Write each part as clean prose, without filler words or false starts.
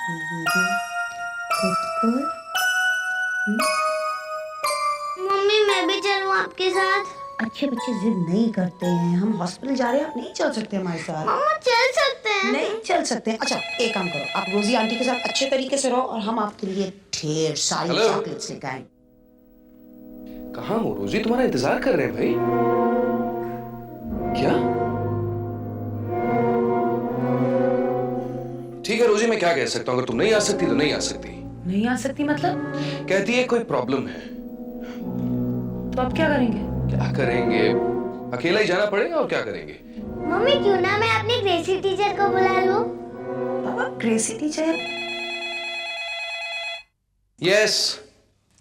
खुद को मम्मी मैं भी चलूं आपके साथ? अच्छे बच्चे जिद नहीं करते हैं। हम हॉस्पिटल जा रहे हैं, आप नहीं चल सकते हमारे साथ। मम्मा चल सकते हैं। नहीं चल सकते हैं। अच्छा एक काम करो, आप रोजी आंटी के साथ अच्छे तरीके से रहो और हम आपके लिए ढेर सारी चॉकलेट्स लेकर आए। कहाँ हो रोजी? तुम्हारा इंतजार कर रहे हैं भाई। क्या? ठीक है रोजी, मैं क्या कह सकता हूँ, अगर तुम नहीं आ सकती तो नहीं आ सकती। नहीं आ सकती मतलब? कहती है कोई प्रॉब्लम है। तो आप क्या करेंगे? क्या करेंगे? अकेला ही जाना पड़ेगा और क्या करेंगे। मम्मी क्यों ना मैं अपनी ग्रेसी टीचर को बुला लूं? पापा Gracie teacher? Yes.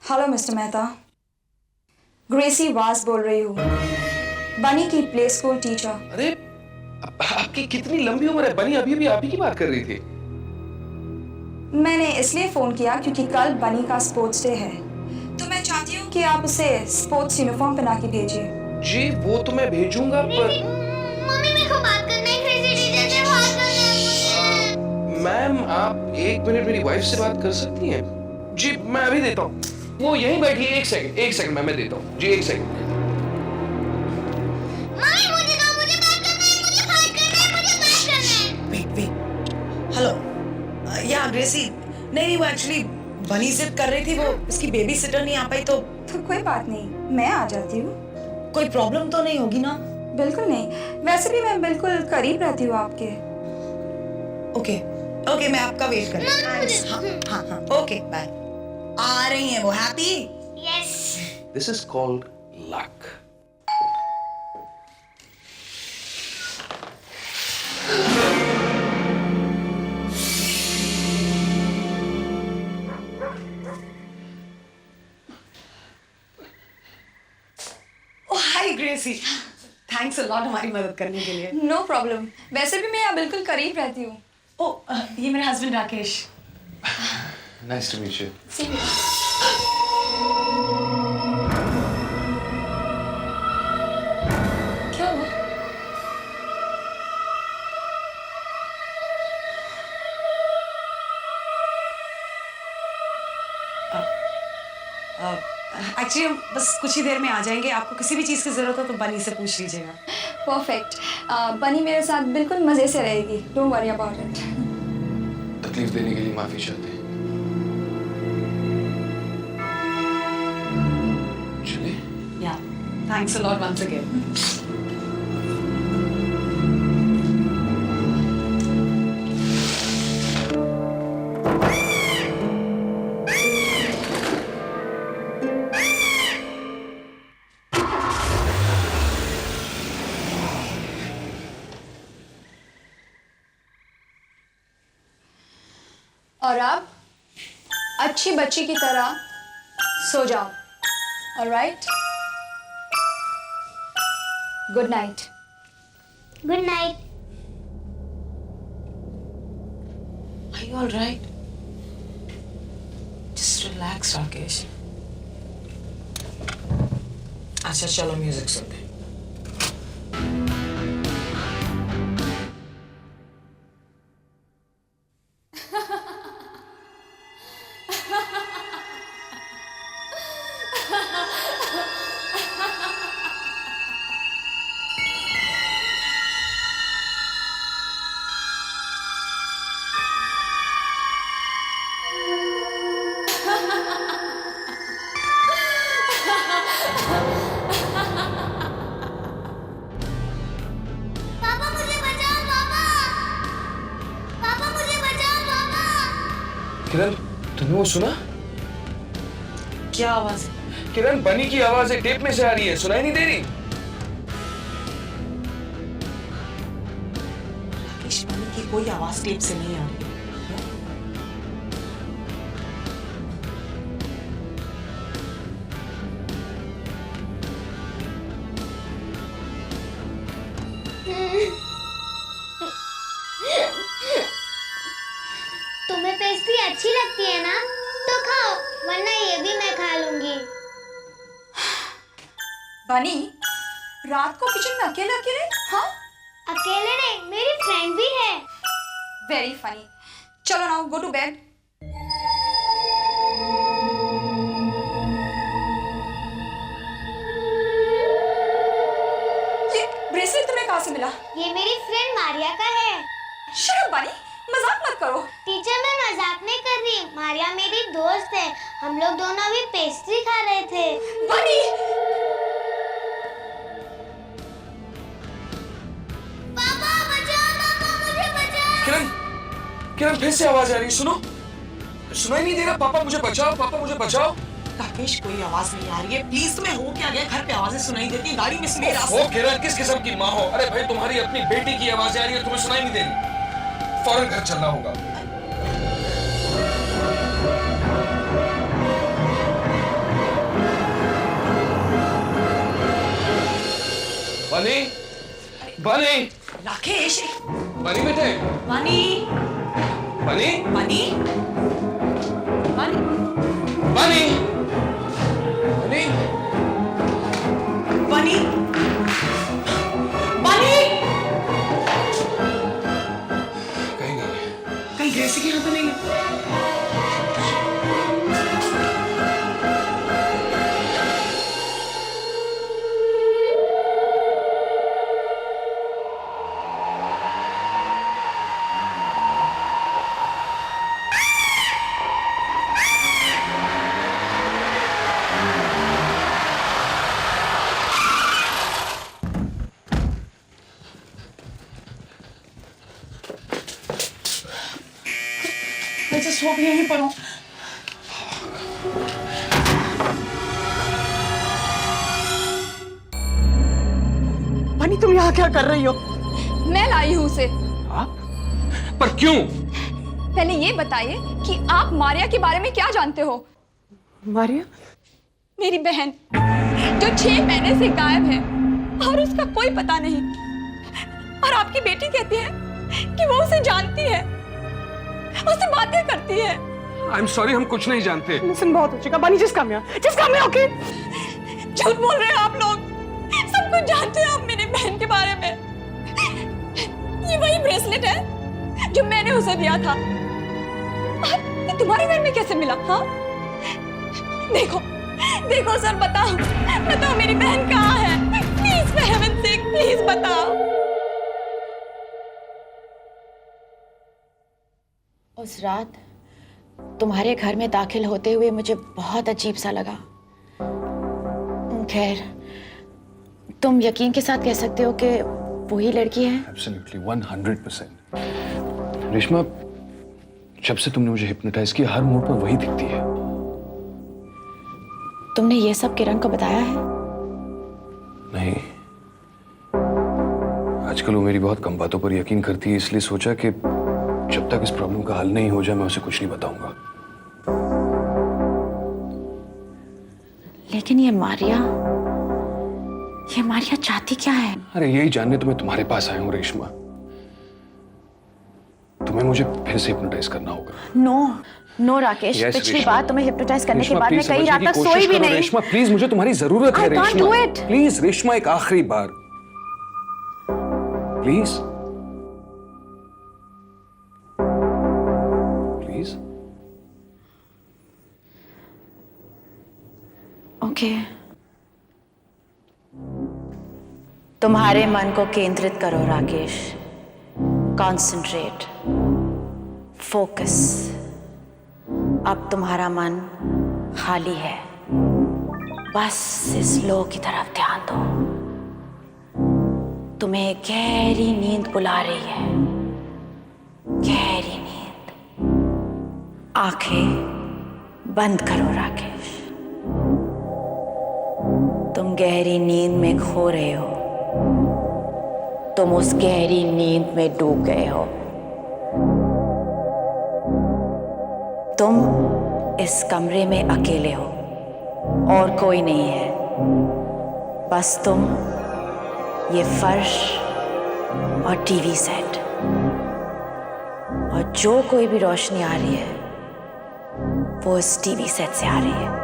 Hello mister Mehta, Gracie वास बोल रही हूँ, बनी की प्ले स्कूल टीचर। अरे आपकी कितनी लंबी उम्र है, बनी अभी भी आप ही की बात कर रही थी। मैंने इसलिए फोन किया क्योंकि कल बनी का स्पोर्ट्स डे है, तो मैं चाहती हूँ कि आप उसे स्पोर्ट्स यूनिफॉर्म पहना के भेजिए। जी वो तो मैं भेजूंगा, पर मम्मी मेरे को बात करना है, ग्रेसी टीचर से बात करना है मुझे। मैम आप एक मिनट मेरी वाइफ से बात कर सकती हैं? जी मैं अभी देता हूँ, वो यहीं बैठी है। एक सेकंड मैं देता हूँ जी, एक सेकंड। मम्मी मुझे दो, मुझे बात करना है, मुझे बात करना है, मुझे बात करना है। वेट हेलो या ग्रेसी। नहीं वो एक्चुअली बनी जिद कर रही थी, वो इसकी बेबी सिटर नहीं आ पाई तो कोई बात नहीं, मैं आ जाती हूँ। कोई प्रॉब्लम तो नहीं होगी ना? बिल्कुल नहीं, वैसे भी मैं बिल्कुल करीब रहती हूँ आपके। ओके ओके मैं आपका वेट कर रही हूँ। हाँ हाँ ओके बाय। आ रही हैं वो। Happy? Yes. This is called luck. Oh hi Gracie, thanks a lot हमारी मदद करने के लिए। नो प्रॉब्लम, वैसे भी मैं यहाँ बिल्कुल करीब रहती हूँ। ओह ये मेरे husband Rakesh. Nice to meet you. क्या हुआ? एक्चुअली हम बस कुछ ही देर में आ जाएंगे। आपको किसी भी चीज़ की ज़रूरत हो तो बनी से पूछ लीजिएगा। परफेक्ट, बनी मेरे साथ बिल्कुल मजे से रहेगी, डोंट वरी अबाउट इट। तकलीफ देने के लिए माफी चाहते हैं। चलिए। या thanks a lot once again. और अब अच्छी बच्ची की तरह सो जाओ, alright? Good night. Good night. Are you all right? Just relax Rakesh. अच्छा चलो म्यूजिक सुनते हैं। पापा मुझे बचाओ पापा। पापा मुझे बचाओ पापा। किरण तुमने वो सुना? क्या आवाज है? किरण बनी की आवाज एक टेप में से आ रही है, सुनाई नहीं दे रही? राकेश बनी की कोई आवाज टेप से नहीं आ रही। तुम्हें पेस्ट्री अच्छी लगती है ना? तो खाओ, वरना ये भी मैं खा लूंगी। बनी, रात को किचन में अकेले अकेले? हाँ, अकेले नहीं, मेरी फ्रेंड भी है। Very funny. चलो नाउ गो टू बेड। ये ब्रेसलेट तुम्हें कहाँ से मिला? ये मेरी फ्रेंड मारिया का है। शट अप बनी, मजाक मत करो। टीचर मैं मजाक नहीं कर रही, मारिया मेरी दोस्त है। हम लोग दोनों अभी पेस्ट्री खा रहे थे। बनी पापा बचाओ, पापा मुझे बचाओ। किरण, किरण फिर से आवाज आ रही है, सुनो। सुनाई नहीं दे रहा? पापा मुझे बचाओ, पापा मुझे बचाओ। राकेश कोई आवाज नहीं आ रही है, प्लीज। तुम्हें हो क्या गया? घर पे आवाजें सुनाई देती हैं, गाड़ी में से मेरा ओ किरण, किस किस्म की माँ हो? अरे भाई, तुम्हारी अपनी बेटी की आवाज आ रही है, तुम्हें सुनाई नहीं दे रही? फौरन घर चलना होगा। बनी, बनी, राकेश। बनी बेटे, बनी, बनी, बनी, बनी, बनी, बनी, बनी, बनी। कहीं नहीं है। कहीं ग्रेसी के यहाँ तो नहीं है? मैं जस्ट होप यहीं पर हूँ। बनी तुम यहाँ क्या कर रही हो? मैं लाई हूँ उसे। आप? पर क्यों? पहले ये बताइए कि आप मारिया के बारे में क्या जानते हो? मारिया? मेरी बहन जो 6 महीने से गायब है और उसका कोई पता नहीं। और आपकी बेटी कहती है कि वो उसे जानती है, उससे बातें करती है। आई एम सॉरी, हम कुछ नहीं जानते। लिसन, बहुत हो चुका। बनी जिस काम में ओके? झूठ बोल रहे हो आप लोग। सब कुछ जानते हो आप मेरी बहन के बारे में। ये वही ब्रेसलेट है जो मैंने उसे दिया था। ये तुम्हारे घर में कैसे मिला? हाँ, देखो देखो सर, बताओ बताओ मेरी बहन कहाँ है? Please for heaven sec, please बताओ। उस रात तुम्हारे घर में दाखिल होते हुए मुझे बहुत अजीब सा लगा। खैर, तुम यकीन के साथ कह सकते हो कि वही लड़की है। Absolutely, 100%। रेशमा, जब से तुमने मुझे हिप्नोटाइज किया, हर मोड़ पर वही दिखती है। तुमने ये सब किरण को बताया है? नहीं, आजकल वो मेरी बहुत कम बातों पर यकीन करती है, इसलिए सोचा कि जब तक इस प्रॉब्लम का हल नहीं हो जाए मैं उसे कुछ नहीं बताऊंगा। लेकिन ये मारिया चाहती क्या है? अरे यही जानने तो मैं तुम्हारे पास आया हूँ रेशमा। तुम्हें मुझे फिर से हिप्नोटाइज करना होगा। नो राकेश, Yes, पिछली रेशमा। बार तुम्हें हिप्नोटाइज करने के रेशमा, बाद मैं प्लीज कई समझने रात की तक कोशिश सोई भी करो, नहीं। रेशमा प्लीज, मुझे तुम्हारी जरूरत है। I can't Reshma do it. Please, Reshma एक आखिरी बार प्लीज, प्लीज। ओके, तुम्हारे मन को केंद्रित करो राकेश। Concentrate, focus. अब तुम्हारा मन खाली है, बस इस लो की तरफ ध्यान दो। तुम्हें गहरी नींद बुला रही है, गहरी नींद। आंखें बंद करो राकेश। तुम गहरी नींद में खो रहे हो, तुम उस गहरी नींद में डूब गए हो। तुम इस कमरे में अकेले हो और कोई नहीं है, बस तुम, ये फर्श और टीवी सेट, और जो कोई भी रोशनी आ रही है वो इस टीवी सेट से आ रही है।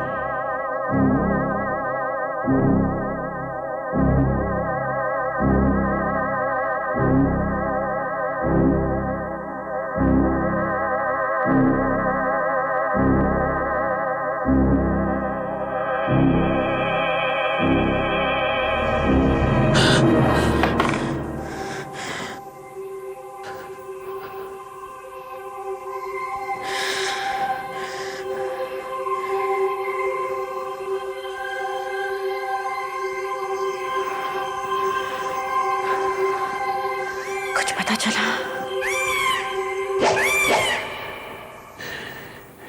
पता चला?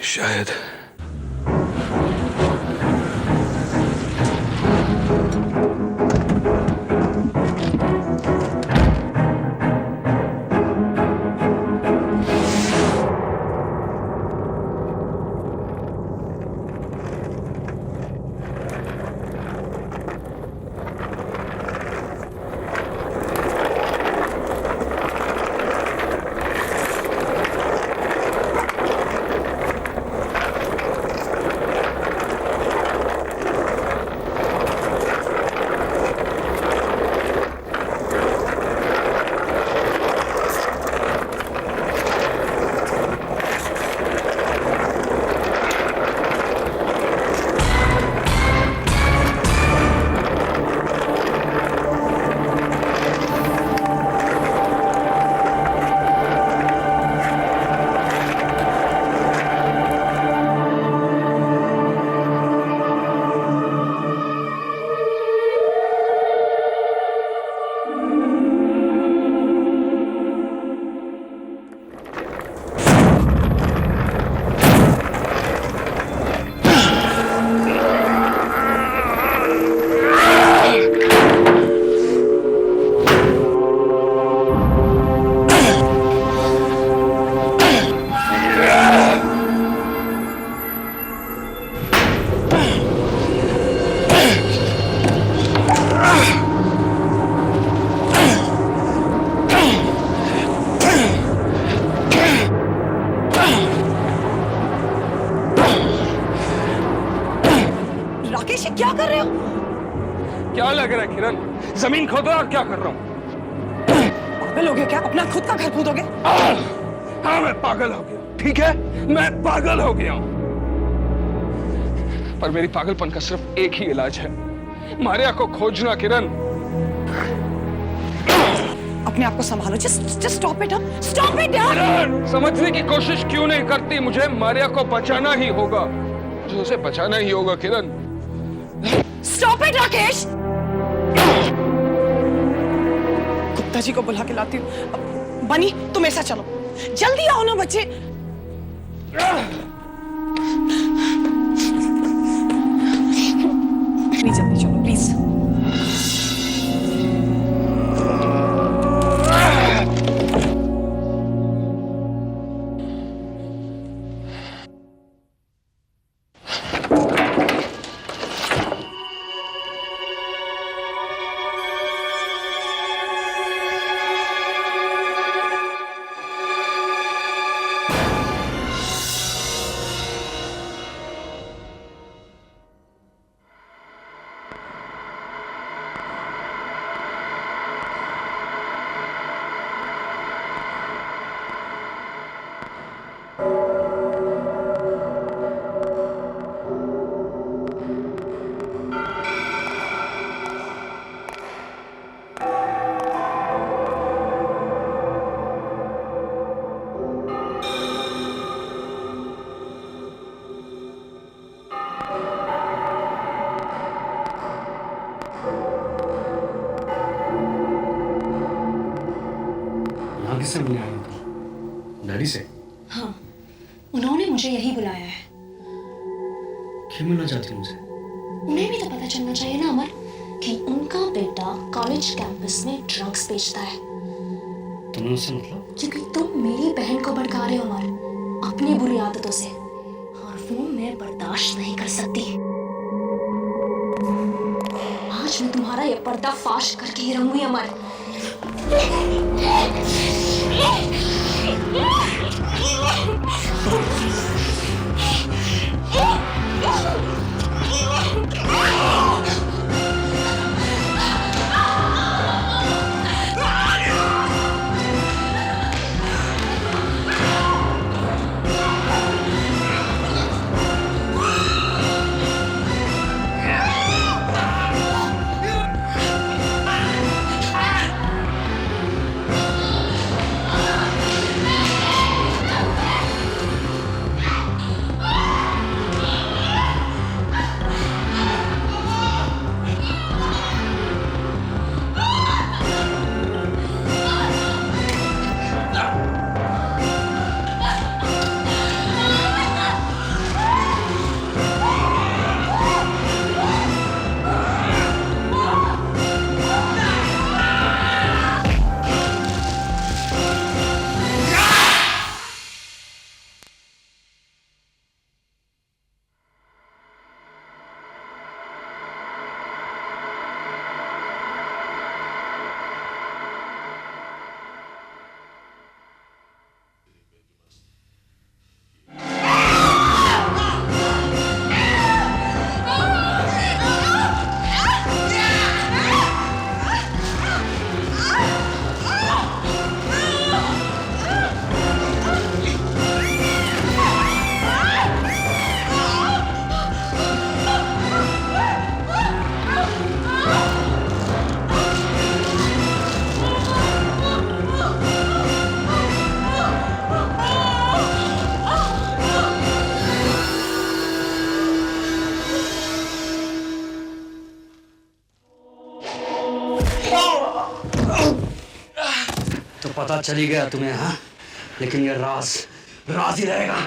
शायद। राकेश, क्या कर रहे हो? क्या लग रहा है किरण? जमीन खोदो और क्या कर रहा हूँ? पागल हो गए क्या? अपना खुद का घर खोदोगे? हाँ, मैं पागल हो गया। ठीक है, मैं पागल हो गया हूँ। पर मेरी पागलपन का सिर्फ एक ही इलाज है, मारिया को खोजना। किरण, अपने आप को संभालो। Just stop it, stop it यार। किरण, समझने की कोशिश क्यों नहीं करती? मुझे मारिया को बचाना ही होगा, मुझे उसे बचाना ही होगा। किरण, स्टॉप इट राकेश। गुप्ता जी को बुला के लाती हूँ। बनी, तुम ऐसा चलो, जल्दी आओ ना बच्चे। प्लीज जल्दी चलो, प्लीज। किससे मिलने आई हो तुम? डैडी से? हाँ, उन्होंने मुझे यही बुलाया है। क्यों मिलना चाहती हो मुझसे? उन्हें भी तो पता चलना चाहिए ना अमर, कि उनका बेटा कॉलेज कैंपस में ड्रग्स बेचता है। तुम्हें उससे मतलब? क्योंकि तुम मेरी बहन को भड़का रहे हो अमर, अपनी बुरी आदतों से, और वो मैं बर्दाश्त नहीं कर सकती। आज मैं तुम्हारा ये पर्दा फाश करके ही रहूंगी अमर। पता चली गया तुम्हें, हाँ? लेकिन ये राज राज ही रहेगा।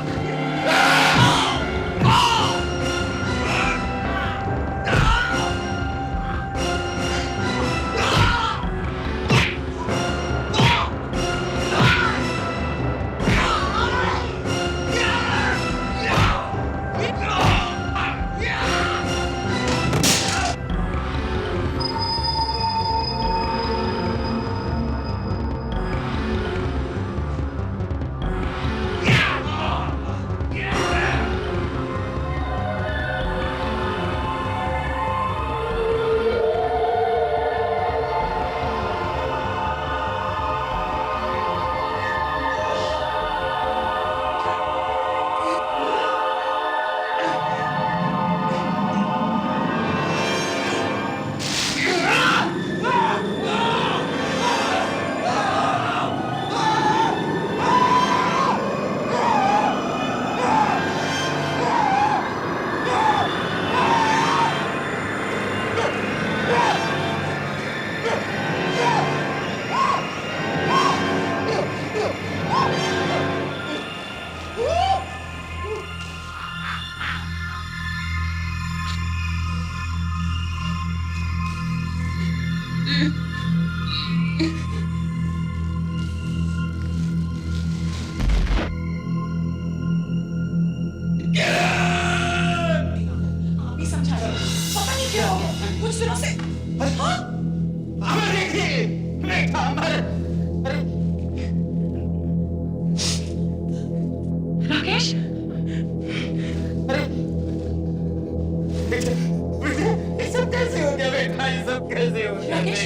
Rakesh,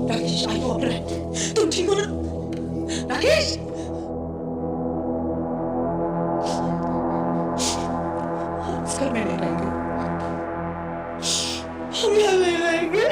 Rakesh, are you all right? तुम ठीक हो ना? राकेश! इस घर में नहीं रहेंगे। हम यहाँ नहीं रहेंगे।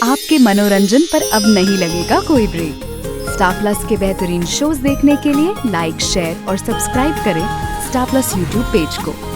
आपके मनोरंजन पर अब नहीं लगेगा कोई ब्रेक। स्टार प्लस के बेहतरीन शोज देखने के लिए लाइक, शेयर और सब्सक्राइब करें स्टार प्लस यूट्यूब पेज को।